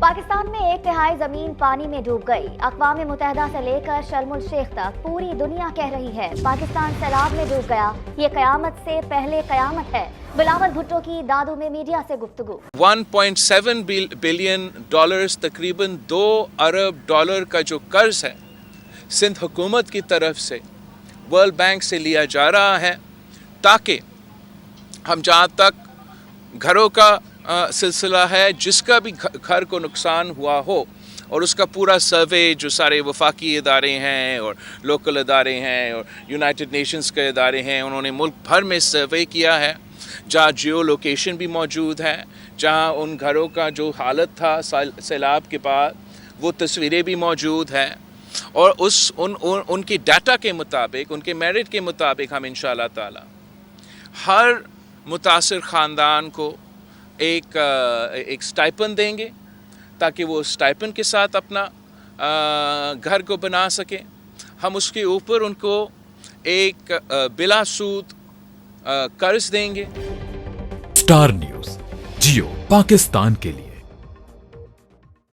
पाकिस्तान में एक तिहाई जमीन पानी में डूब गई। अक़वाम मुत्तहिदा से लेकर शर्म उल शेख तक पूरी दुनिया कह रही है पाकिस्तान सैलाब में डूब गया। ये कयामत से पहले कयामत है। बिलावल भुट्टो की दादू में मीडिया से गुफ्तगू। 1.7 बिलियन डॉलर्स, तकरीबन 2 अरब डॉलर का जो कर्ज है सिंध हुकूमत की तरफ से वर्ल्ड बैंक से लिया जा रहा है, ताकि हम जहाँ तक घरों का सिलसिला है, जिसका भी घर को नुकसान हुआ हो और उसका पूरा सर्वे, जो सारे वफाकी इदारे हैं और लोकल इदारे हैं और यूनाइटेड नेशंस के इदारे हैं, उन्होंने मुल्क भर में सर्वे किया है, जहाँ जियो लोकेशन भी मौजूद है, जहाँ उन घरों का जो हालत था सैलाब के बाद वो तस्वीरें भी मौजूद हैं, और उनकी डाटा के मुताबिक, उनके मेरिट के मुताबिक हम इंशाअल्लाह ताला हर मुतासिर ख़ानदान को एक स्टाइपन देंगे, ताकि वो स्टाइपन के साथ अपना घर को बना सकें। हम उसके ऊपर उनको एक बिला सूद कर्ज देंगे। स्टार न्यूज़, जियो पाकिस्तान के लिए।